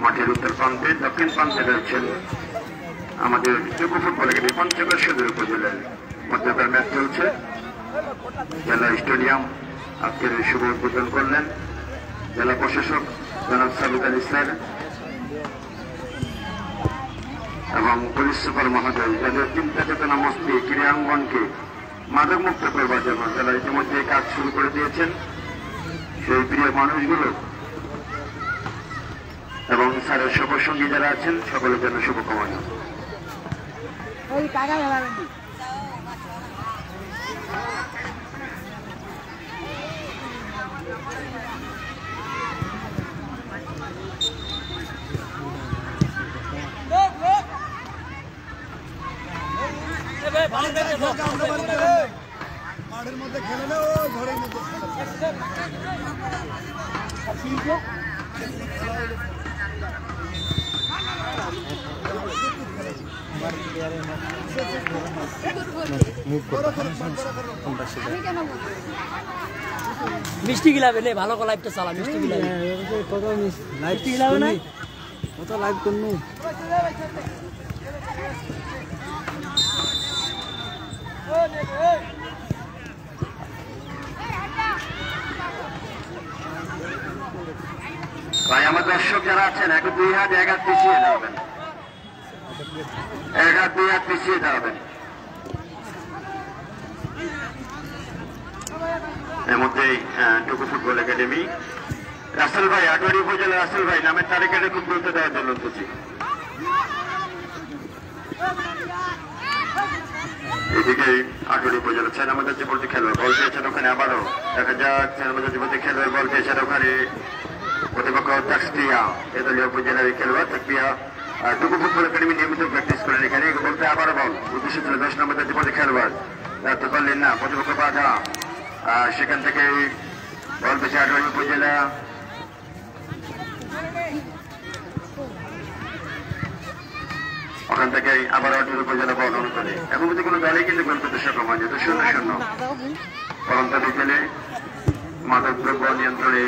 মাঠের উত্তর প্রান্তে দক্ষিণ প্রান্তে রয়েছেন আমাদের যুব ফুটবল একাডেমি পঞ্চগড় সদর উপজেলার মধ্যকার ম্যাচ চলছে। জেলা স্টেডিয়াম আজকের শুভ উদ্বোধন করলেন জেলা প্রশাসক জনাব সাবিক আলী স্যার এবং পুলিশ সুপার মহোদয়, যাদের চিন্তা চেতনা মস্তি ক্রীড়াঙ্গনকে মাদকমুক্ত করবার জন্য যারা ইতিমধ্যে কাজ শুরু করে দিয়েছেন, সেই প্রিয় মানুষগুলো এবং স্যারের সঙ্গী যারা আছেন সকলের জন্য শুভকামনা। মাঠের মধ্যে খেলে না, ও ঘরের মধ্যে মিষ্টি গিলাবে নে, ভালো করে লাইভটা চালা। মিষ্টি গিলাবে কত লাইভটি গিলাবে না, কত লাইভ করনু। ভাই আমার দর্শক যারা আছেন একটু 2 হাত 1 হাত পিছিয়ে যাবেন, 1 হাত 2 হাত পিছিয়ে যাবেন। এর মধ্যেই টুকু ফুটবল একাডেমি রাসেল ভাই, আটোয়ারি উপজেলা রাসেল ভাই নামের তালিকাটা খুব গুরুত্ব দেওয়ার জন্য খুঁজি। এদিকে আটোয়ারি উপজেলা 6 নম্বর জীবনটি খেলোয়াড় বল পেয়েছেন ওখানে, আবারও দেখা যাক 6 নম্বর জীবনটি খেলোয়াড় বল পেয়েছেন ওখানে প্রতিপক্ষ তাকপিয়া এদলীয় উপজেলার খেলোয়াড় তাকপিয়া টুকু ফুটবল একাডেমি নিয়মিত প্র্যাকটিস করেন এখানে। বলতে আবারও বল উদ্দেশ্য ছিল 10 নম্বর জীবনটি খেলোয়াড়, রাখতে পারলেন না, প্রতিপক্ষ বাধা, সেখান থেকে বল পেয়েছে আটোয়ারি উপজেলা। ওখান থেকে আবার আটোয়ারি উপজেলা বল অনুকূলে। এখন যদি কোনো দলই কিন্তু গোল করতে সক্ষম হয়, যেহেতু 0-0 পরন্ত বিকেলে মাদক দ্রব্য নিয়ন্ত্রণে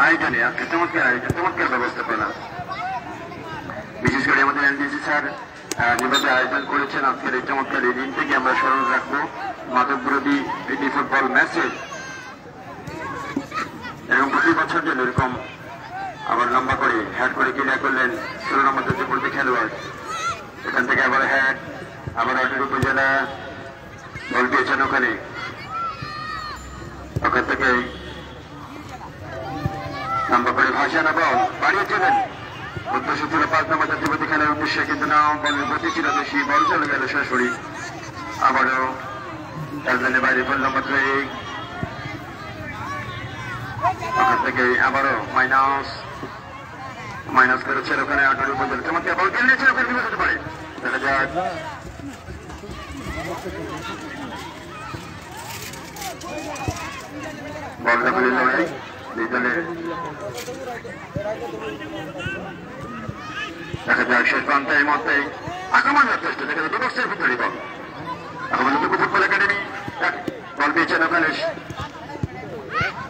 আয়োজনে আজকে চমৎকার আয়োজন, চমৎকার ব্যবস্থাপনা। বিশেষ করে আমাদের এনডিসি স্যার যেভাবে আয়োজন করেছেন আজকের এই চমৎকার এই দিন থেকে আমরা স্মরণ রাখবো মাদক বিরোধী প্রীতি ফুটবল ম্যাচে। এরকম প্রতি বছর যেন এরকম আবার লম্বা করে হ্যাড করে ক্লিয়ার করলেন 16 নম্বর প্রতি খেলোয়াড়। এখান থেকে আবার হ্যাড, আবার আটোয়ারি উপজেলা বল পেয়েছেন ওখানে, ওখান থেকে লম্বা করে ভাসানা বল বাড়িয়েছিলেন। উদ্দেশ্য ছিল 5 নম্বর জাতীয়পতি খেলার উদ্দেশ্যে, কিন্তু না, বলের গতি ছিল বেশি, বল চলে গেল সরাসরি। আবারও রাজধানীর বাইরে বল নম্বর 3, ওখান থেকে আবারও মাইনাস করেছেন ওখানে আটোয়ারি উপজেলা। চমৎকার বল খেলেছেন ওখানে, বিপদ হতে পারে, দেখা যাক। বল দখলের লড়াই দেখা যাক শেষ প্রান্তের মধ্যে আক্রমণের চেষ্টা, দেখা যায় দুবক্সের ভিতরে বল। এখন টুকু ফুটবল একাডেমি বল পেয়েছেন ওখানে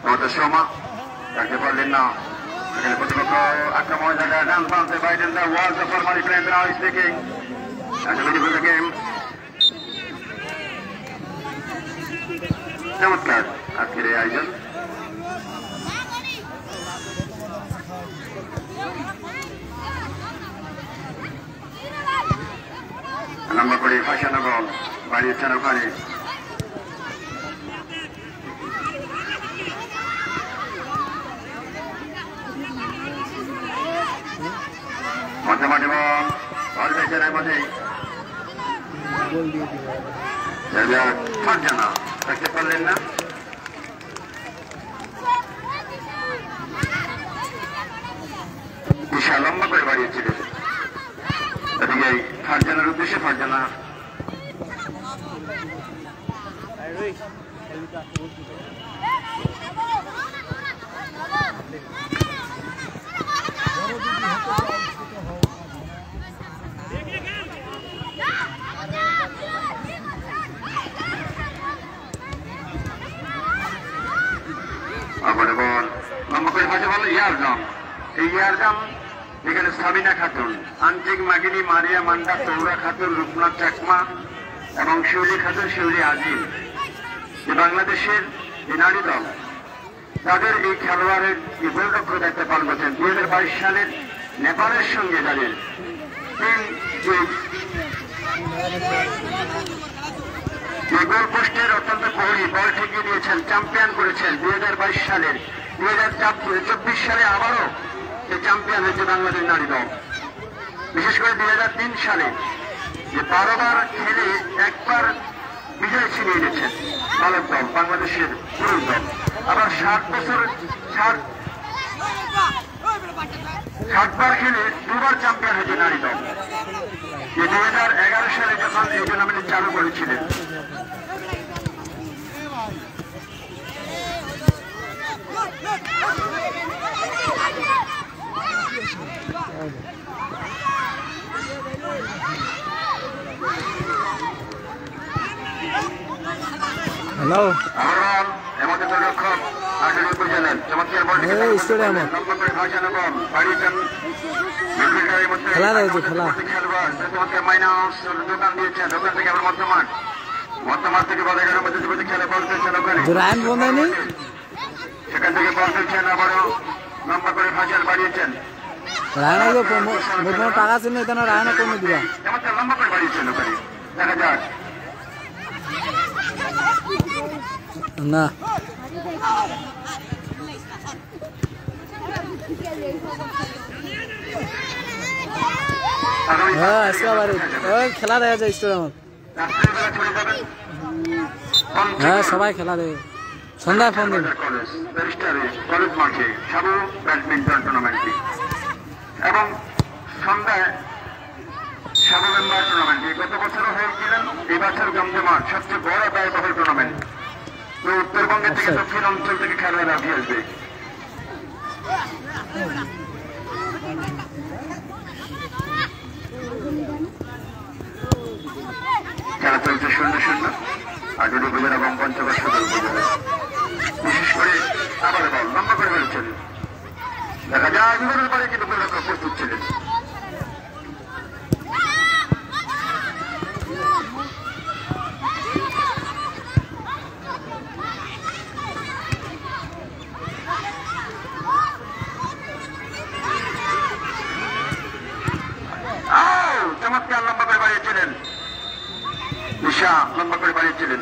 আমাদের সোমা, রাখতে পারলেন না, এখানে প্রতিপক্ষ আক্রমণ জায়গা ডান প্রান্তে বাইডেন দা was the formally player now speaking game. চমৎকার আজকের এই আয়োজন। লম্বা করে ফাঁসানো বল বাড়িয়েছেন ওখানে, মাঠে মাঠে বল পেয়েছেন এর মধ্যেই ফারজানা, রাখতে পারলেন না। বিশাল লম্বা করে বাড়িয়েছিলেন, এদিকে ফারজানার উদ্দেশ্যে ফারজানা আবার বল লম্বা করে ফাঁসে বল ইয়ারজাম, এই ইয়ারজাম এখানে সাবিনা খাতুন, আন্টিক মাগিনী, মারিয়া মান্ডা, তৌরা খাতুন, রূপনাথ চাকমা এবং শিউলি খাতুন, শিউলি আজিম, যে বাংলাদেশের যে নারী দল তাদের এই খেলোয়াড়ের যে গোলরক্ষক দায়িত্ব পালন করছেন 2022 সালের নেপালের সঙ্গে যাদের গোল পোস্টের অত্যন্ত প্রহরী বল ঠেকিয়ে দিয়েছেন, চ্যাম্পিয়ন করেছেন 2022 সালের। 2024 সালে আবারও যে চ্যাম্পিয়ন হয়েছে বাংলাদেশ নারী দল। বিশেষ করে 2003 সালে যে 12 বার খেলে একবার বিজয় ছিনিয়ে নিয়েছেন বালক দল, বাংলাদেশের পুরুষ দল। আবার 60 বার খেলে 2 বার চ্যাম্পিয়ন হয়েছে নারী দল, যে 2011 সালে যখন এই টুর্নামেন্ট চালু করেছিলেন। হ্যালো এমদের গোলরক্ষক আটুরি উপজেলার চমৎকার বল খেলা রয়েছে, খেলা চমৎকার মাইনাস দোকান দিয়েছেন, দোকান থেকে আবার মধ্যমাঠ থেকে বল 11 মধ্যে খেলে বল পেয়েছেন ওখানে রায়ন বন্ধ সেখান থেকে বল পেয়েছেন, আবারও লম্বা করে ফাঁসাল বাড়িয়েছেন। রায়ন টাকা ছিল এখানে রায়ন কমে দিবা চমৎকার লম্বা করে বাড়িয়েছেন ওখানে, দেখা যাক না খেলা দেখা যায় স্টেডিয়াম। হ্যাঁ সবাই খেলা দেখে সন্ধ্যায় ফোন দিন। কলেজ মাঠে সাবু ব্যাডমিন্টন টুর্নামেন্টটি এবং সন্ধ্যায় সাবু মেম্বার টুর্নামেন্টটি গত বছরও হয়েছিলেন, এই বছর জমজমাট সবচেয়ে বড় ব্যয়বহুল টুর্নামেন্ট। তো উত্তরবঙ্গের থেকে দক্ষিণ অঞ্চল থেকে খেলোয়াড়রা উঠে আসবে। খেলা চলছে 0-0 আটুরি উপজেলা এবং পঞ্চগড় সদর উপজেলা। বিশেষ করে আবার বল লম্বা করে বেরোচ্ছেন, দেখা যায় বিপদের পরে কিন্তু গোলরক্ষক প্রস্তুত ছিলেন। চমৎকার লম্বা করে বাড়িয়েছিলেন ঈশা, লম্বা করে বাড়িয়েছিলেন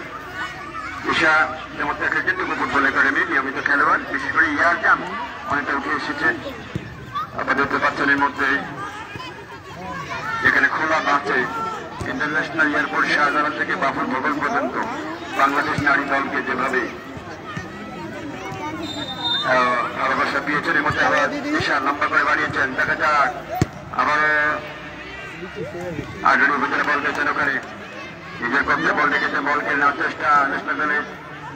ঈশা। চমৎকার খেলছেন টুকু ফুটবল একাডেমি নিয়মিত খেলোয়াড়। বিশেষ করে ইয়ারজাম অনেকটা উঠে এসেছে আপাতত 5 জনের মধ্যে। এখানে খোলা মাঠে ইন্টারন্যাশনাল এয়ারপোর্ট শাহজালাল থেকে বাফুর ভবন পর্যন্ত বাংলাদেশ নারী দলকে যেভাবে ভালোবাসা পেয়েছেন, এর মধ্যে আবার ঈশা লম্বা করে বাড়িয়েছেন। দেখা যাক আবার আটুরি উপজেলা বল পেয়েছেন, ওখানে নিজের পক্ষে বল রেখেছে, বল খেলে নেওয়ার চেষ্টা ন্যাশনাল দলের।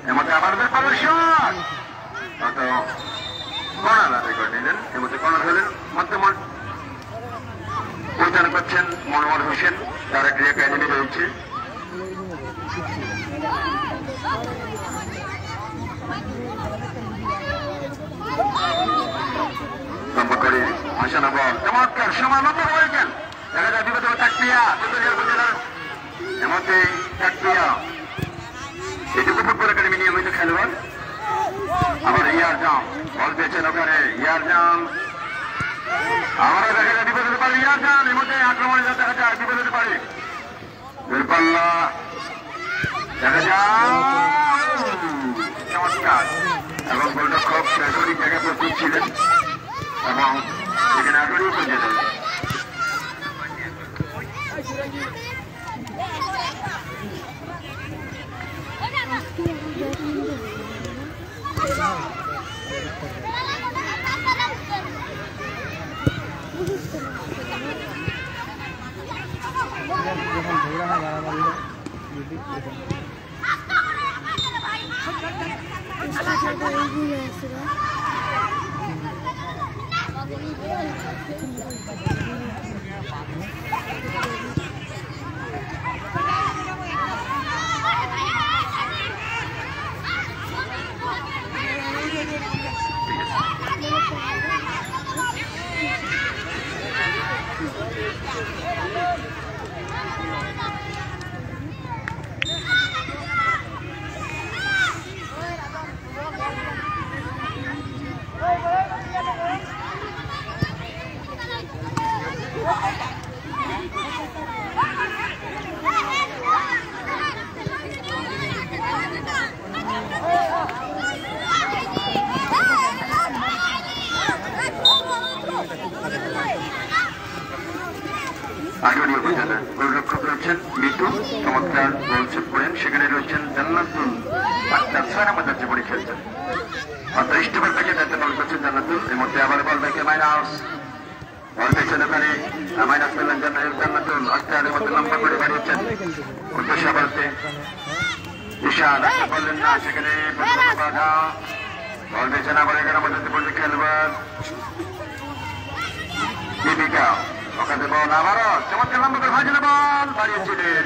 এর মধ্যে আবার কর্নার আদায় করে নিলেন, এর মধ্যে কর্নার হলেন মধ্যমান পরিচালনা করছেন মনোয়ার হোসেন, তার একটি একাডেমি রয়েছে। লম্বা করে হাসানা বল, চমৎকার সময় লম্বা করেছেন। দেখা যায় বিগত চাকরিয়া উপজেলার এর মধ্যে চাকরিয়া এটুকু ফুটবল একাডেমি নিয়মিত খেলোয়াড়। আবার ইয়ারজাম বল পেয়েছেন ওখানে, ইয়ারজাম আমরা দেখা যায় বিপদ হতে পারে। ইয়ারজাম এর মধ্যে আক্রমণে দেখা যায় বিপদ হতে পারে। দূরপাল্লা দেখা যায় চমৎকার এবং গোলরক্ষক সঠিক জায়গায় প্রস্তুত ছিলেন এবং এখানে আটুরি উপজেলা আটুরি উপজেলা গোলরক্ষক রয়েছেন মিটু, চমৎকার গোল সেভ করেন। সেখানে রয়েছেন জান্নাতুল আক্তার 6 নম্বর জীবনী খেলছেন। মাত্র স্টিভার থেকে দায়িত্ব পালন করছেন জান্নাতুল। এর মধ্যে আবার বল ব্যাকে মাইনাস বল পেয়েছেন ওখানে মাইনাস করলেন জান্নাতুল আক্তার। এর মধ্যে লম্বা করে বাড়িয়েছেন উদ্দেশ্যে বলতে ঈশা ডাক্তার বললেন না, সেখানে বাধা বল পেয়েছেন আবার 11 নম্বর জীবনী খেলোয়াড় দীপিকা। ওখানে বল আবারও চমৎকার লম্বা করে ভাজলে বল বাড়িয়েছিলেন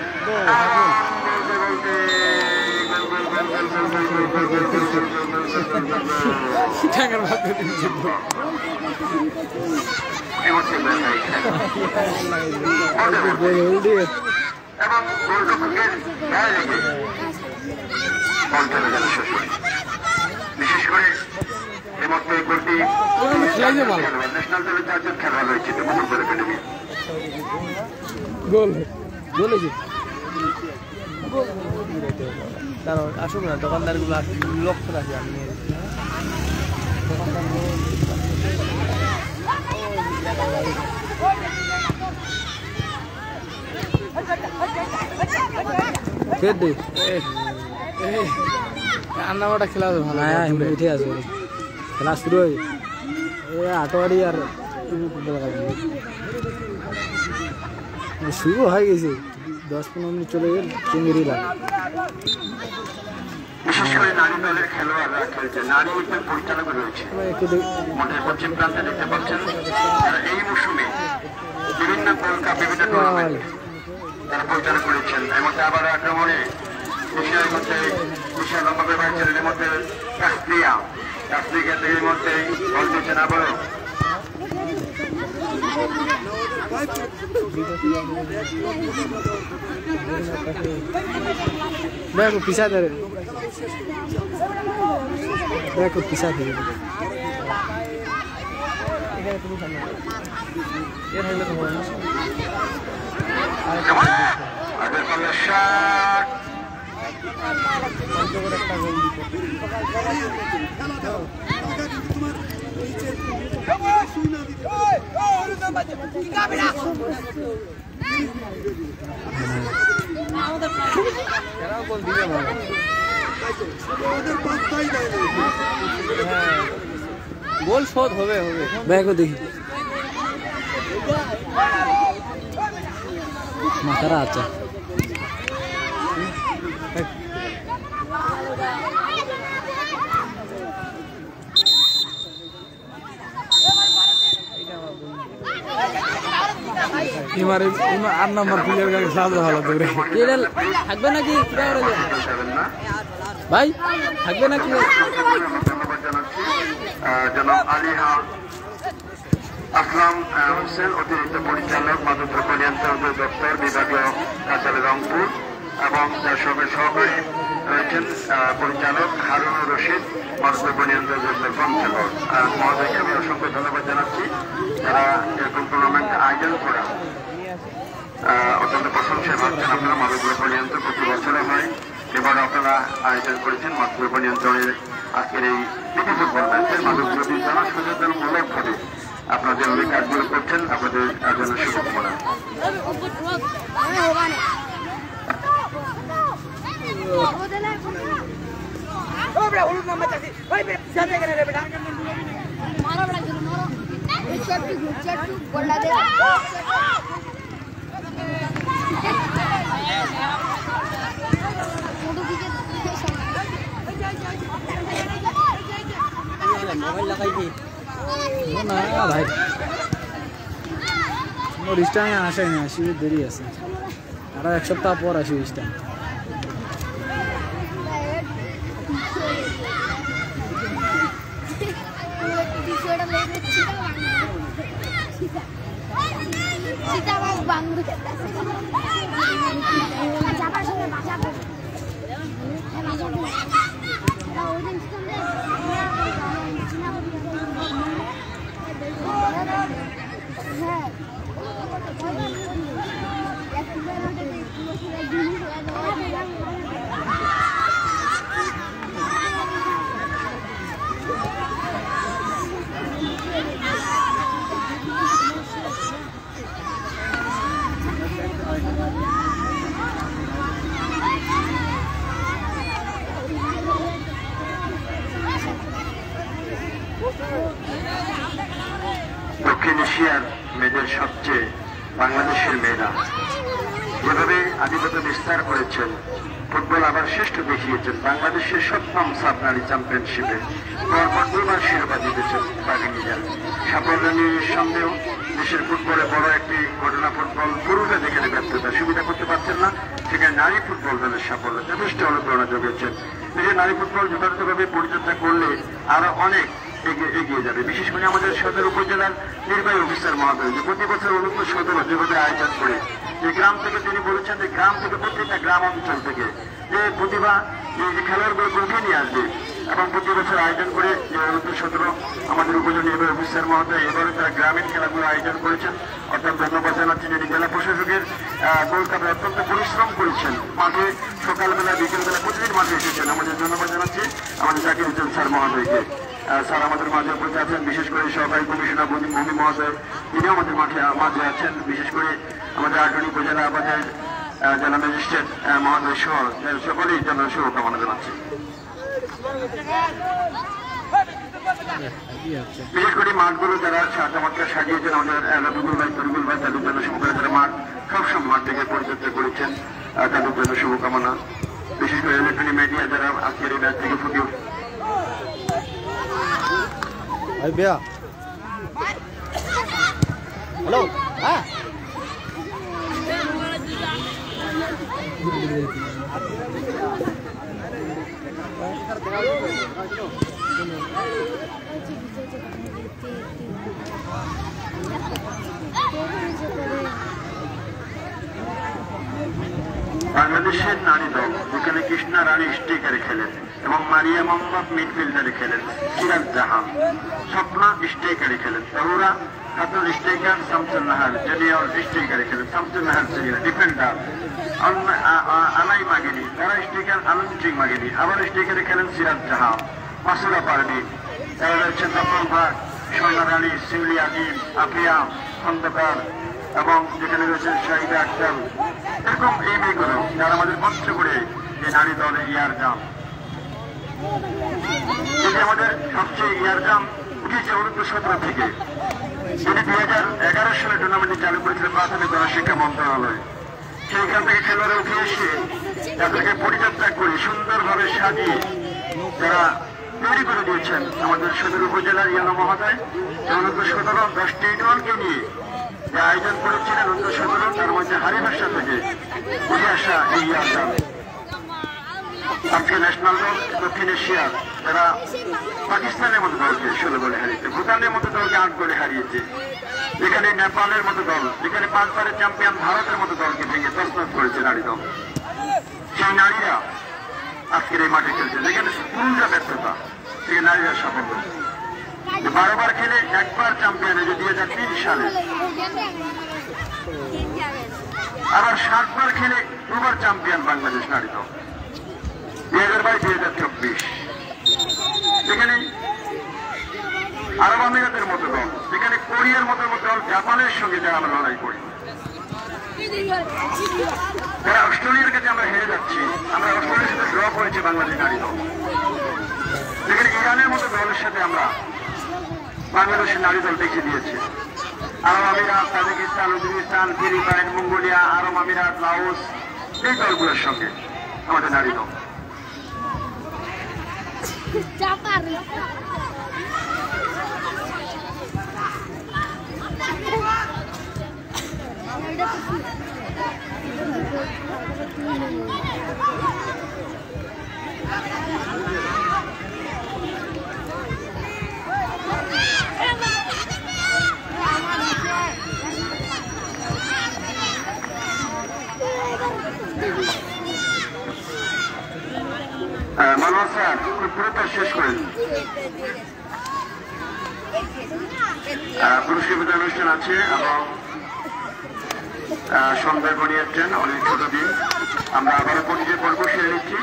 এবং গোলরক্ষকের গায়ে লেগে বল চলে গেল শেষ। বিশেষ করে এর মধ্যে গোলটি ন্যাশনাল দলের 4 জন খেলোয়াড় রয়েছে মুকুল একাডেমি। গোল গোল কারণ আসুক না, দোকানদারগুলো লক্ষ্য রাখি আমি রান্নাবাটা খেলা ভালো উঠে আসবে, খেলা শুরু হয়ে আটোয়ারি আর শুরু হয়ে গেছে। 10-15 মিনিট চলে গেল চিংড়ি লাগে। বিশেষ করে নারী দলের খেলোয়াড়রা খেলছে, নারী পরিচালক রয়েছে মাঠের পশ্চিম প্রান্তে দেখতে পাচ্ছেন। এই মৌসুমে বিভিন্ন গোল্ড কাপ বিভিন্ন টুর্নামেন্ট তারা পরিচালনা করেছেন। এর মধ্যে আবার আক্রমণে এশিয়ার মধ্যে এশিয়া লম্বা করে বাড়ছেন। এর মধ্যে এর মধ্যে বল দিচ্ছেন আবারও देखो पिसा दे देखो पिसा दे গোল শোধ হবে হবে দেখো দেখি মাথারা আচ্ছা এবারে 8 নম্বর প্লেয়ার গাড়ি সাজা ভালো দৌড়ে এডাল থাকবে নাকি ভাই থাকবে নাকি জনাব আলিহা আসলাম হোসেন অতিরিক্ত পরিচালক মাদকদ্রব্য নিয়ন্ত্রণ দপ্তর বিভাগীয় কার্যালয় রংপুর এবং তার সঙ্গে সহকারী রয়েছেন পরিচালক হারুনুর রশিদ মাদকদ্রব্য নিয়ন্ত্রণ দপ্তর পঞ্চগড়। মহোদয়কে আমি অসংখ্য ধন্যবাদ জানাচ্ছি, যারা এরকম টুর্নামেন্ট আয়োজন করা অত্যন্ত প্রশংসায় ভাবছেন। আপনারা মাদকদ্রব্য নিয়ন্ত্রণ প্রতি বছরে হয়, এবার আপনারা আয়োজন করেছেন মাদকদ্রব্য নিয়ন্ত্রণের আজকের এই প্রীতি ফুটবল ম্যাচের মাদকদ্রব্য জনসচেতনমূলকভাবে আপনাদের অনেক কাজগুলো করছেন, আপনাদের জন্য শুভকামনা। মোবাইল লাগাই কি না ভাই মোর স্টাইল আসে না, আসি দেরি আছে, আর 1 সপ্তাহ পর আসি স্টাইল। এশিয়ার মেয়েদের সবচেয়ে বাংলাদেশের মেয়েরা যেভাবে আধিপত্য বিস্তার করেছেন, ফুটবল আবার শ্রেষ্ঠ দেখিয়েছেন, বাংলাদেশের 7ম সাব নারী চ্যাম্পিয়নশিপে পরপর 2বার শিরোপা জিতেছেন বাঘিনীরা। সাফল্য নিয়ে সন্দেহ দেশের ফুটবলে বড় একটি ঘটনা, ফুটবল পুরুষরা যেখানে ব্যর্থতা সুবিধা করতে পারছেন না, সেখানে নারী ফুটবল দলের সাফল্য যথেষ্ট অনুপ্রেরণা যোগাচ্ছেন। দেশের নারী ফুটবল যথার্থভাবে পরিচর্যা করলে আরো অনেক এগিয়ে যাবে। বিশেষ করে আমাদের সদর উপজেলার নির্বাহী অফিসার মহোদয় যে প্রতি বছর অনুপ্র সদর যেভাবে আয়োজন করে, যে গ্রাম থেকে তিনি বলেছেন যে গ্রাম থেকে প্রত্যেকটা গ্রাম অঞ্চল থেকে যে প্রতিভা যে খেলোয়াড়গুলোকে উঠে নিয়ে আসবে এবং প্রতি বছর আয়োজন করে যে অনুপ্র সদর আমাদের উপজেলা নির্বাহী অফিসার মহোদয় এবারে তারা গ্রামীণ খেলাগুলো আয়োজন করেছেন। অর্থাৎ ধন্যবাদ জানাচ্ছি যিনি জেলা প্রশাসকের কলকাতা অত্যন্ত পরিশ্রম করেছেন, মাঠে সকালবেলা বিকেলবেলা প্রতিদিন মাঠে এসেছেন। আমাদের ধন্যবাদ জানাচ্ছি আমাদের জাকির হোসেন স্যার মহোদয়কে। স্যার আমাদের মাঝে উপস্থিত আছেন, বিশেষ করে সহকারী কমিশনার ভূমি মহোদয় তিনিও আমাদের মাঝে আছেন, বিশেষ করে আমাদের আটনি উপজেলা আমাদের জেলা ম্যাজিস্ট্রেট মহোদয় সহ সকলেই জন্য শুভকামনা জানাচ্ছি। বিশেষ করে মাঠগুলো যারা চমৎকার সাজিয়েছেন আমাদের রবিকুল ভাই তরিকুল ভাই, তাদের জন্য শুভকামনা। যারা মাঠ সবসময় মাঠ থেকে পরিচর্যা করেছেন তাদের জন্য শুভকামনা। বিশেষ করে ইলেকট্রনিক মিডিয়া যারা আজকের এই ম্যাচ থেকে ফুটে হ্যালো হ্যাঁ বাংলাদেশের নারী দল যেখানে কৃষ্ণা রানী স্ট্রাইকারে খেলেন এবং মারিয়া মোহাম্মদ মিডফিল্ডারে খেলেন, সিরাজ জাহান স্বপ্না স্ট্রাইকারে খেলেন, তহুরা খাতুন স্ট্রাইকার, শামসুন নাহার জুনিয়র স্ট্রাইকারে খেলেন, শামসুন নাহার সিনিয়র ডিফেন্ডার, আলাই মাগিনী তারা স্ট্রাইকার, আলমচিং মাগিনী আবার স্ট্রাইকারে খেলেন সিরাজ জাহান, মাসুরা পারভিন, তারা রয়েছেন নকল ভাগ, স্বর্ণা রানী, শিউলি আজিম, আফিয়া খন্দকার এবং যেখানে রয়েছেন শাহিদা আক্তার। এরকম এই মেয়েগুলো যারা আমাদের পঞ্চগড়ে যে নারী দলের ইয়ারজাম, যেটি আমাদের সবচেয়ে ইয়ারজাম উঠেছে 1917 থেকে, যেটি 2011 সালে টুর্নামেন্টটি চালু করেছিল প্রাথমিক গণশিক্ষা মন্ত্রণালয়। সেইখান থেকে খেলোয়াড়ে উঠে এসে তাদেরকে পরিচর্যা করে সুন্দরভাবে সাজিয়ে যারা তৈরি করে দিয়েছেন আমাদের সদর উপজেলার ইয়ানো মহোদয়। 1917 10টি ইউনিয়নকে নিয়ে যে আয়োজন করেছিলেন 1917, তার মধ্যে হারিভাষা থেকে উঠে আসা এই ইয়ারজাম আজকে ন্যাশনাল দল দক্ষিণ এশিয়ার যারা পাকিস্তানের মতো দলকে 16 গোলে হারিয়েছে, ভুটানের মতো দলকে 8 গোলে হারিয়েছে, যেখানে নেপালের মতো দল, যেখানে 5বারের চ্যাম্পিয়ন ভারতের মতো দলকে ভেঙে তছনছ করেছে নারী দল। সেই নারীরা আজকের এই মাঠে খেলছে, যেখানে পুরুষরা ব্যর্থতা সেখানে নারীরা সাফল্য। 12বার খেলে 1বার চ্যাম্পিয়ন হয়েছে 2003 সালে, আবার 7বার খেলে 2বার চ্যাম্পিয়ন বাংলাদেশ নারী দল 2022-2024। যেখানে আরব আমিরাতের মতো দল, যেখানে কোরিয়ার মতো দল, জাপানের সঙ্গে যারা আমরা লড়াই করি, যারা অস্ট্রেলিয়ার কাছে আমরা হেরে যাচ্ছি, আমরা অস্ট্রেলিয়ার সাথে ড্র করেছি বাংলাদেশ নারী দল, যেখানে ইরানের মতো দলের সাথে আমরা বাংলাদেশের নারী দল দেখিয়ে দিয়েছে। আরব আমিরাত, তাজিকিস্তান, উজবেকিস্তান, ফিলিপাইন, মঙ্গোলিয়া, আরব আমিরাত, লাওস, এই দলগুলোর সঙ্গে আমাদের নারী দল। মানব স্যার পুরোটা শেষ করেন। পুরস্কার বিতরণ অনুষ্ঠান আছে এবং সন্ধ্যায় গড়িয়েছেন অনেক ছোট দিন। আমরা আবারও পরিচয় পর্ব সেরে নিচ্ছি।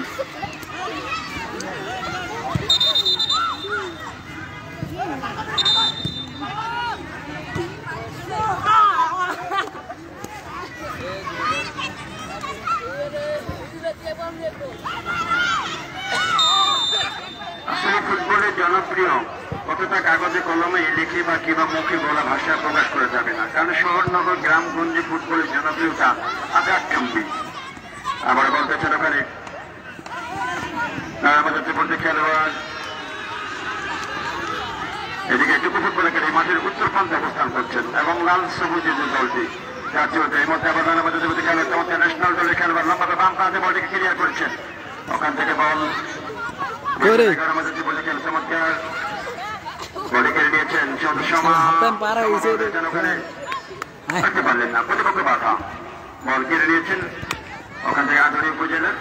আসলে ফুটবলের জনপ্রিয় কতটা কাগজে কলমে লিখে বা কিংবা মুখে বলা ভাষা প্রকাশ করা যাবে না, কারণ শহর নগর গ্রামগঞ্জে ফুটবলের জনপ্রিয়তা আকাশচুম্বী। আবার বলতেছেন ওখানে আমাদের ত্রিপুরা খেলোয়াড় এদিকে টুকু ফুটবল একাডেমি মাঠের উত্তর প্রান্তে অবস্থান করছেন এবং লাল সবুজের যে দলটি জাতীয় এই মধ্যে আবার আমাদের ত্রিপুরা খেলোয়াড় চমৎকার ন্যাশনাল দলের খেলোয়াড় লম্বা বাম প্রান্তে বলটিকে ক্লিয়ার করেছেন। ওখান থেকে বল আমাদের ত্রিপুরা খেলোয়াড় চমৎকার বলে কেড়ে নিয়েছেন। ওখানে থাকতে পারলেন না, প্রতিপক্ষ বাধা বল কেড়ে নিয়েছেন। ওখান থেকে আদরি উপজেলার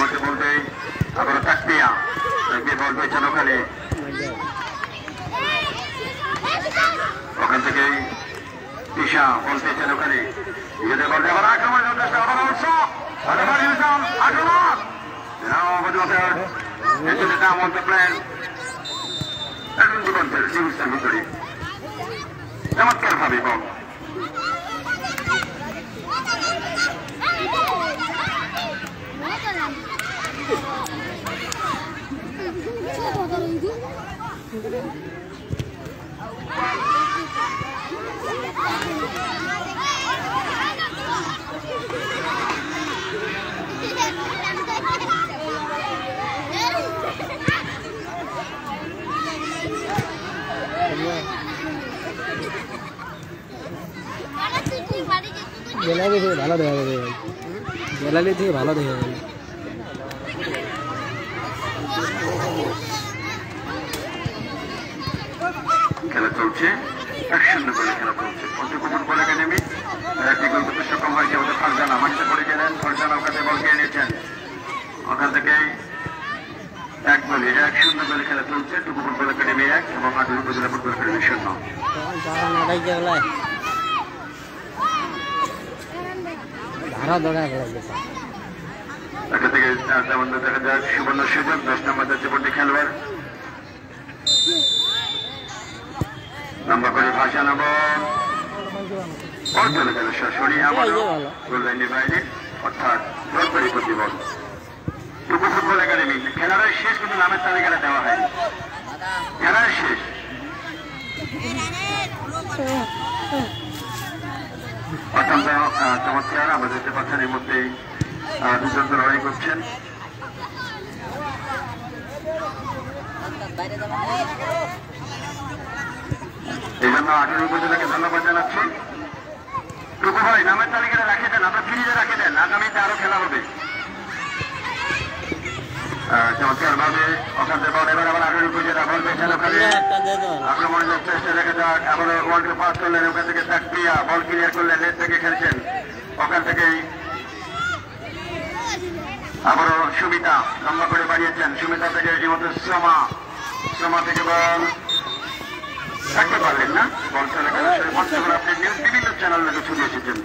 মধ্যে বলতে আবার তাকপিয়া বল পেয়েছেন ওখানে। ওখান থেকে ঈশা বল পেয়েছেন ওখানে। নিজেদের বলতে আবার আক্রমণ ভিতরে চমৎকার ভাবে বল গ্যালারি থেকে ভালো দেখা যাবে, গ্যালারি থেকে ভালো দেখা যাবে। খেলা চলছে, 1-0 গোলে খেলা চলছে। পঞ্চকুমার ফুটবল একাডেমি একটি গোল করতে সক্ষম হয়েছে। ওদের ফারজানা মাঠে পড়ে গেলেন, ফারজানা ওখানে বল খেয়ে নিয়েছেন। ওখান থেকে 1-0 গোলে খেলা চলছে। টুকু ফুটবল একাডেমি 1 এবং আটুরি উপজেলা ফুটবল একাডেমি 0। এখান থেকে দেখা যাক সুবর্ণ সুযোগ 10 নম্বর জাতীয় খেলোয়াড় লম্বা করে ভাষা নেব বল চলে গেল সরাসরি গোললাইনের বাইরে, অর্থাৎ দরকারি প্রতিবল। টুকু ফুটবল একাডেমি খেলার শেষ কিন্তু নামের তালিকাটা দেওয়া হয়নি, খেলার শেষ। অত্যন্ত চমৎকার। আমরা দেখতে পাচ্ছেন এর মধ্যে দুজন লড়াই করছেন। এই জন্য আটুরি উপজেলাকে ধন্যবাদ জানাচ্ছি। টুকু ভাই নামের তালিকাটা রাখে দেন, আপনার ফ্রিজে রাখে দেন, আগামীতে আরো খেলা হবে। চমৎকার ভাবে ওখান থেকে বল এবার আবার আটুরি উপজেলা বল পেয়েছেন ওখানে আক্রমণের চেষ্টা দেখা যাক। আবার ওয়ার্ল্ড পাস করলেন, ওখান থেকে তাকপিয়া বল ক্লিয়ার করলেন, নেট থেকে খেলছেন। ওখান থেকেই আবারও সুমিতা লম্বা করে বাড়িয়েছেন। সুমিতা থেকে ইতিমধ্যে সোমা থেকে বল থাকতে পারলেন না, বল চলে গেল। আপনি বিভিন্ন চ্যানেল থেকে ছুটে এসেছেন,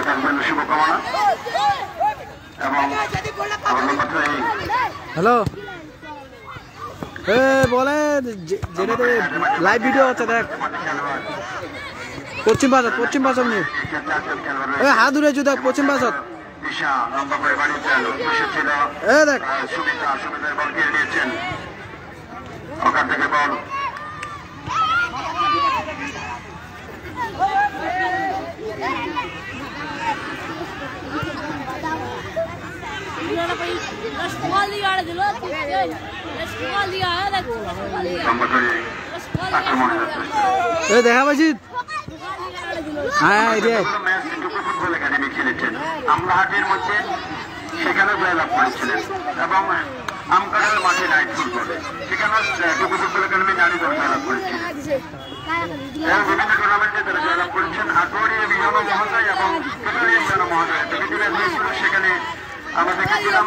তার জন্য শুভকামনা। এবং আমার কথাই হ্যালো বলে যেটাতে লাইভ ভিডিও হচ্ছে দেখ, পশ্চিম বাজার নিয়ে হাত দূরে দেখ, পশ্চিম বাজার লম্বা করে বাড়িয়েছেন। দেখ সুমিতার বল কেড়ে নিয়েছেন। ওখান থেকে বল দেখা পাচ্ছি। ফুটবল একাডেমি খেলেছেন আমলাহাটের মধ্যে, সেখানে জয়লাভ করেছিলেন। এবং আমকারের মাঠে নাইট ফুটবলে সেখানে টুকু ফুটবল একাডেমি নারী দল জয়লাভ করেছিলেন। বিভিন্ন টুর্নামেন্টে তারা জয়লাভ করেছেন। আটোয়ারি বিজন মহোদয় এবং তেতুলিয়া বিজন মহোদয় তেতুলিয়া হয়েছিল, সেখানে আমরা দেখেছিলাম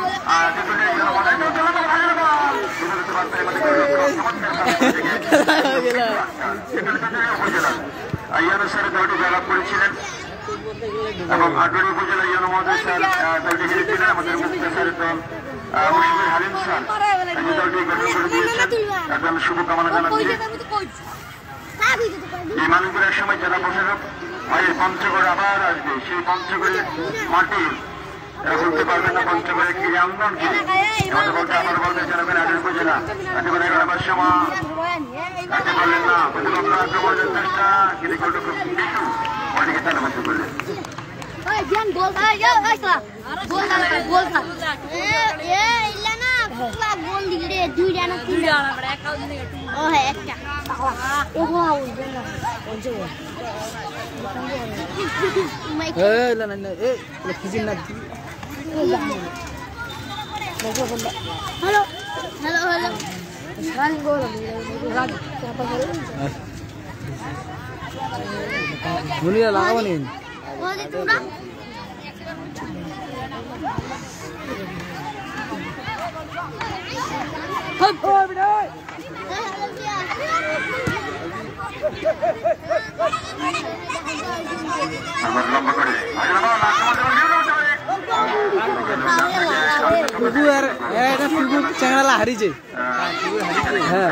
তেতুলিয়া বিজন মহোদয় উপজেলা ইয়ানুসারে দলটি জয়লাভ করেছিলেন এবং আটোয়ারি উপজেলা ইয়ানু মহোদয় স্যার দলটি হেরেছিলেন। আমাদের মুক্তা স্যারের দল মুশফিকুর হালিম স্যার এই দলটি গঠন করে দিয়েছেন, তার জন্য শুভকামনা জানাচ্ছি। এই মানুষগুলো এক সময় জেলা প্রশাসক ভাই পঞ্চগড় আবার আসবে, সেই পঞ্চগড়ের মাটি এরা বলতে পারবেন না পঞ্চগড়ের কি আন্দোলন কি আমাদের বলতে আবার বলতে ওখানে আগে উপজেলা এত করে 11 বার সময় রাখতে পারলেন না, প্রতিপক্ষ আক্রমণের চেষ্টা কিন্তু গোলটা খুব বেশি অনেকে তারা বলতে করলেন। Hello, hello, hello. মুনিয়া লাগাবো নি লম্বা করে চেংড়ালা হারিছে হ্যাঁ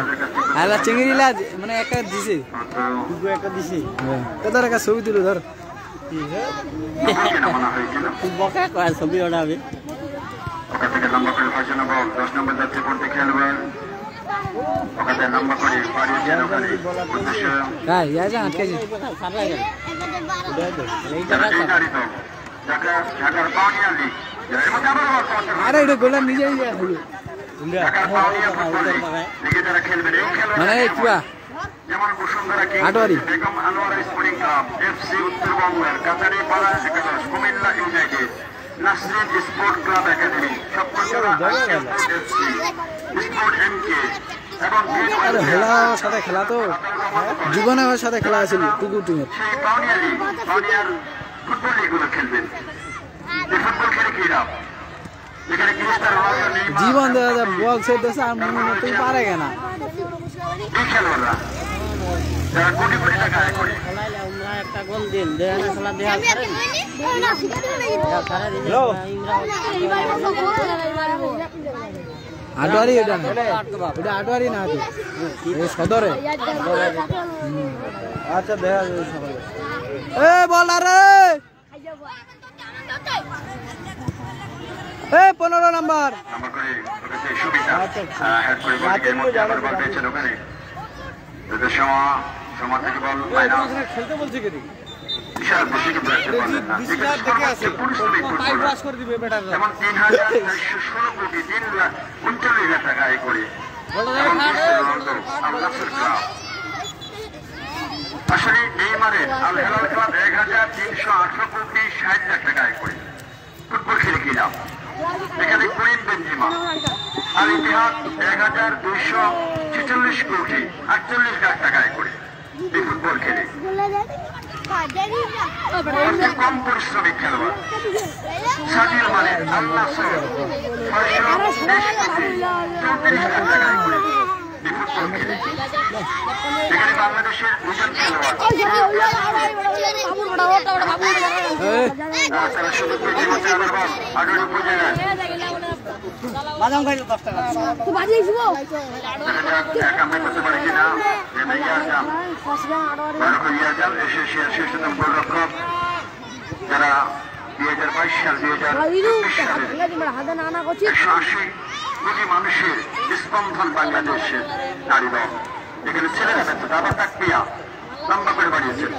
আর চেংড়িলা মানে একটা দিছে একটা দিছে তোর একটা ছবি দিল ধর বকা কয় ছবি ওঠাবে ওখান থেকে লম্বা করে ফাঁসানো বল 10 নম্বর যাত্রী পড়তে খেলবেন ওখানে লম্বা করে পাড়িয়েছেন ওখানে উদ্দেশ্য হ্যাঁ ইয়া যা আটকে আছে ঢাকার পাউনিয়া লিগ এর মধ্যে আবার আরে এটা গোলা নিজেই হলো ঢাকার পাউনিয়া ফুটবল লিগে যারা খেলবেন এই খেলোয়াড় মানে কিবা যেমন Bashundhara king Atwari Begum Anwara sporting club FC উত্তরবঙ্গের কাতারি পাড়া একাদশ Comilla united Nasrin sport club academy সবকটা এফসি স্পোর্ট এমকে এবং আরে হেলার সাথে খেলা তো জীবনের সাথে খেলা আছিল টুকু টিমের সেই পাউনিয়ার ফুটবল লিগগুলো খেলবেন এই ফুটবল খেলে কি লাভ যেখানে ক্রিস্টিয়ানো রোনালদো নেইমার জীবন বল সেট দেশে আর মনে তুই পারে কেনা এই খেলোয়াড়রা যারা কোটি কোটি টাকা আয় করে একটা গোল দিন খেলা দেওয়া আটোয়ারি এটা না এটা আটোয়ারি না এটা সদরে আচ্ছা দেখা যাবে সকালে এ বল আরে এ 15 নাম্বার নাম্বার করে ওখানে সুবিধা হেড করে বল গেম মধ্যে আবার বল পেয়েছেন ওখানে এদের সময় থেকে বল মাইনাস খেলতে বলছে কি বিশাল বেশি কিন্তু রাখতে পারলেন না বিশাল দেখে আছে টাইম পাস করে দিবে বেটার যেমন 3,416 কোটি 3,39,000 টাকা আয় করে আসলে নেইমারের আল হেলাল ক্লাব 1,318 কোটি 60 লাখ টাকা আয় করে ফুটবল খেলে কি লাভ এখানে করিম বেনজেমা আল ইতিহাদ 1,246 কোটি 48 লাখ টাকা আয় করে এই ফুটবল খেলে কম পরিশ্রমিক খেলোয়াড় সাদিল মালিক আল নাসর 620 কোটি 34 লাখ টাকা আয় করে এই ফুটবল খেলে এখানে বাংলাদেশের দুজন খেলোয়াড় তারা শুধু পেয়েছে আবার আটুরি উপজেলার বাদাম খাইলে 10 টাকা কামাই করতে পারে কিনা ইয়াজাম এসে গোলরক্ষক যারা 2022 সাল 2024 সালে 180 কোটি মানুষের স্পন্দন বাংলাদেশের নারী দল এখানে ছেলেরা ব্যর্থ আবার তাকপিয়া লম্বা করে বাড়িয়েছেন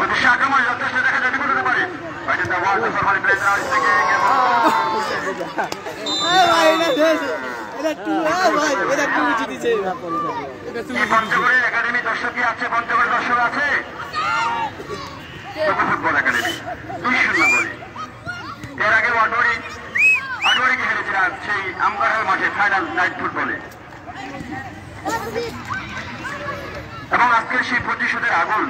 অবশ্য আক্রমণ যথেষ্ট দেখা যাবে করতে পারে পঞ্চগড়ের একাডেমি দর্শক কি আছে পঞ্চগড় দর্শক আছে ফুটবল একাডেমি 2-0 বলে এর আগে আটোয়ারি খেলেছিলেন সেই আমগাড়াল মাঠে ফাইনাল নাইট ফুটবলে এবং আজকের সেই প্রতিশোধের আগুন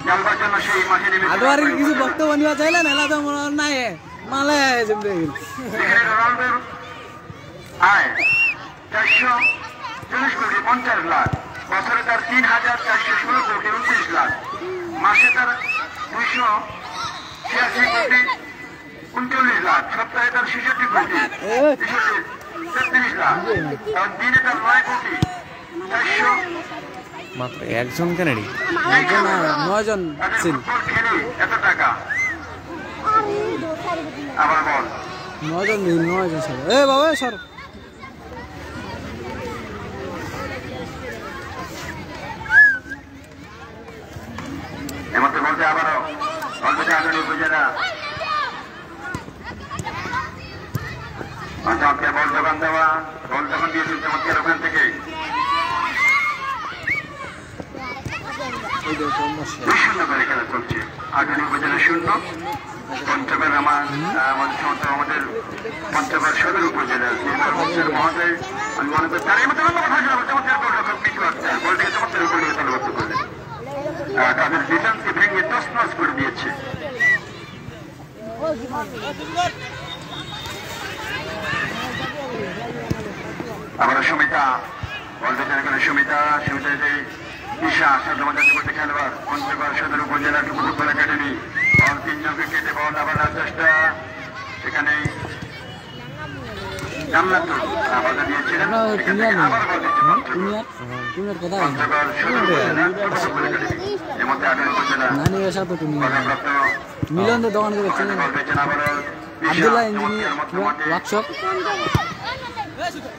জ্বালবার জন্য সেই মাঠে নেমে আটোয়ারির কিছু বক্তব্য নিবা চাইলেন এলা তো মনে নাই মালে এখানে রোনালদোর আয় 440 কোটি 50 লাখ বছরে তার 3,416 কোটি 29 লাখ মাসে তার 286 কোটি 39 লাখ সপ্তাহে তার 66 কোটি 33 লাখ এবং দিনে তার 9 কোটি 400 মাত্র একজন ক্যানাডি। একজন না, 9 জন ছিল। খেলে এত টাকা আবার বল 9 জন দিন, 9 জন স্যার। এ বাবা স্যার এমন বলতে আবারও অল্পতে আগামী উপজেলা চমৎকার বল দোকান দেওয়া, বল দোকান দিয়েছে চমৎকার ওখান থেকে শূন্য করে খেলা চলছে। আগামী উপজেলা 0, পঞ্চগড় আমাদের পঞ্চগড় সদর উপজেলা মহোদয় আমি মনে করি তার এই মতো চমৎকার গোলরক্ষক মিঠু আক্তার বলটিকে চমৎকার উপর নিয়ে দলবদ্ধ করলেন, তাদের ডিফেন্সকে ভেঙে তছনছ করে দিয়েছে। আবার সুমিতা বল পেছনে করে সুমিতা ঈশা সাধারণ খেলোয়াড় পঞ্চগড় সদর উপজেলা ফুটবল একাডেমি বল 3 জনকে কেটে বল আবার চেষ্টা এখানে বাধা দিয়েছিলেন, আবার বল দিচ্ছে পঞ্চগড় সদর উপজেলা ফুটবল একাডেমি। এর মধ্যে আগামী উপজেলা মিলন দোকান করে আব্দুল্লাহ ইঞ্জিনিয়ার ওয়ার্কশপ,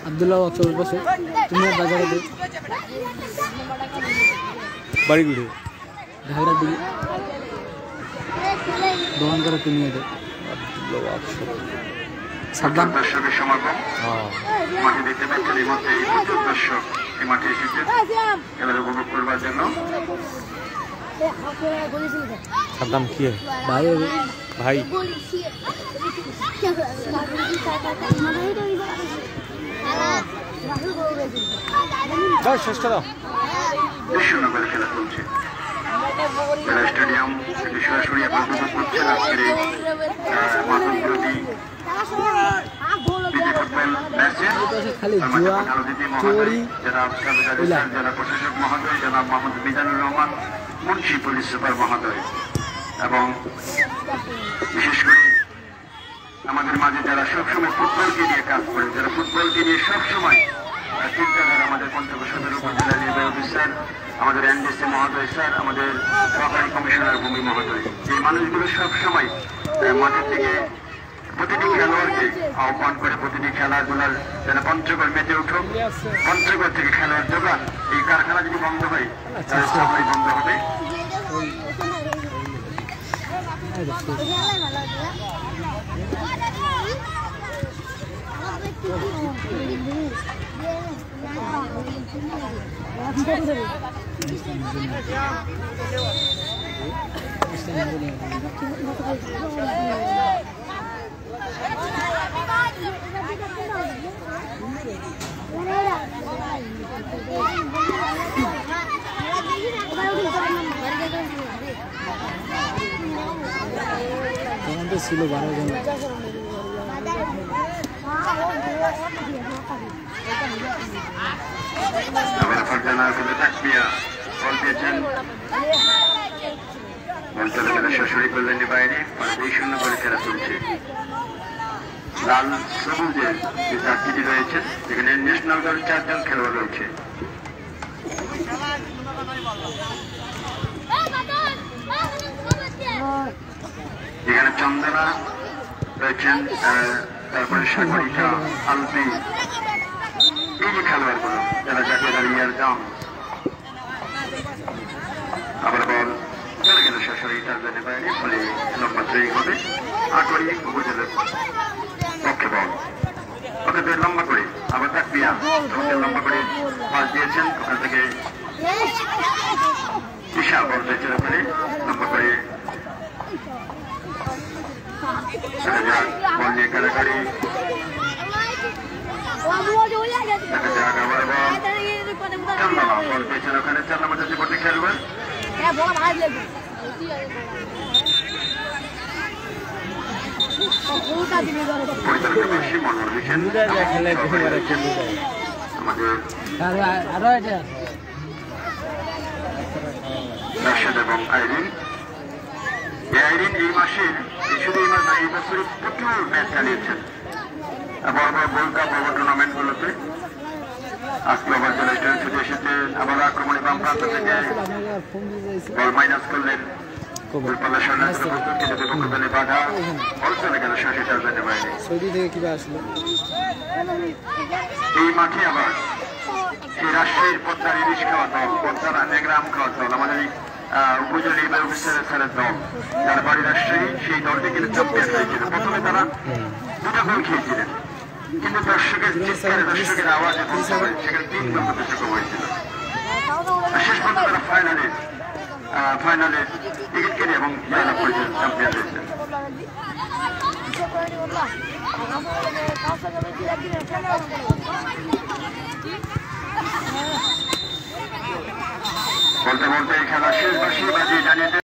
আব্দুল্লাহ ওয়ার্কশপের পাশে তুমি বাজারে দে বাড়ি ঘুরে ঢাকা দিকে দোকান করে তুমি দে আব্দুল্লাহ ওয়ার্কশপ। সাবধান দর্শকের সমাগম মাঠে দেখতে পাচ্ছেন। এই মধ্যে প্রচুর দর্শক এই মাঠে এসেছে খেলার উপভোগ করবার জন্য। সাদ্দাম কি ভাই ভাই শেষ করো। 0 করে খেলা চলছে। জেলা স্টেডিয়াম সরাসরি আপনার উপভোগ করছেন আজকের এই মাতৃ ফুটবল ম্যাচে। খালি জুয়া চোরি জেলা প্রশাসক মহোদয় জনাব মোহাম্মদ মিজানুর রহমান, মুন্সি পুলিশ সুপার মহোদয় এবং বিশেষ করে আমাদের মাঝে যারা সবসময় ফুটবলকে নিয়ে কাজ করেন, যারা ফুটবলকে নিয়ে সবসময় চিন্তাধারা, আমাদের পঞ্চগড় সদর উপজেলা নির্বাহী অফিসার, আমাদের এনডিসি মহোদয় স্যার, আমাদের সহকারী কমিশনার ভূমি মহোদয়, এই মানুষগুলো সবসময় মাঠের থেকে প্রতিটি খেলোয়াড়কে আহ্বান করে প্রতিটি খেলাধুলার যেন পঞ্চগড় মেতে উঠুক, পঞ্চগড় থেকে খেলোয়াড় যোগান এই কারখানা যদি বন্ধ হয় তাহলে সবাই বন্ধ হবে। ছিল 12 জন। সরাসরি কল্যাণী বাইরে 2-0 করে খেলা চলছে। লাল সবুজের যে চারটি রয়েছে যেখানে ন্যাশনাল দল 4 জন খেলোয়াড় রয়েছে। এখানে চন্দনা রয়েছেন, তারপরে সাগরিকা, আলপি, এই যে খেলোয়াড়গুলো যারা জাতীয় দলের দাম। আবার বল চলে গেল সরাসরি টার্জনের বাইরে, ফলে লম্বা ট্রেই হবে আটরি উপজেলার পক্ষে বল। ওখান থেকে লম্বা করে আবার তাকবিয়া লম্বা করে পাস দিয়েছেন, ওখান থেকে বিশাল বল দিয়েছেন, ওখানে লম্বা করে বল নিয়ে কারাকারি দেখা যাক। আবার বল চন্দনা বল পেয়েছেন, ওখানে 4 নম্বর জাতীয় পথে খেলবেন। পরিচালকের বেশি মনোর দিচ্ছেন আমাদের রাশেদ এবং আইরিন। এই আইরিন এই মাসের শুধু এই বছরে প্রচুর ম্যাচ চালিয়েছেন, বড় বড় গোল্ড কাপ বড় টুর্নামেন্টগুলোতে আজকে আবার জেলা স্টেডিয়াম ছুটে এসেছে। আবার আক্রমণে বাম প্রান্ত থেকে বল মাইনাস করলেন বাধা বল চলে গেল 60 টার্গেটের বাইরে। এই মাঠে আবার এই রাজশাহীর পদ্মার ইলিশ খাওয়া দল, পদ্মার গ্রাম খাওয়া দল, আমাদের উপজেলা অফিসারের দল, যার বাড়ি রাজশাহী, সেই দলটি কিন্তু চ্যাম্পিয়ন হয়েছিল। প্রথমে তারা 2টা গোল খেয়েছিলেন, কিন্তু দর্শকের চিৎকারে, দর্শকের আওয়াজে সেখানে 3 গোল প্রতিযোগ হয়েছিল। শেষ পর্যন্ত তারা ফাইনালে টিকিট কেটে এবং জয়লাভ করেছেন, চ্যাম্পিয়ন হয়েছেন। বলতে বলতে এই খেলা শেষ বাজিয়ে জানিয়ে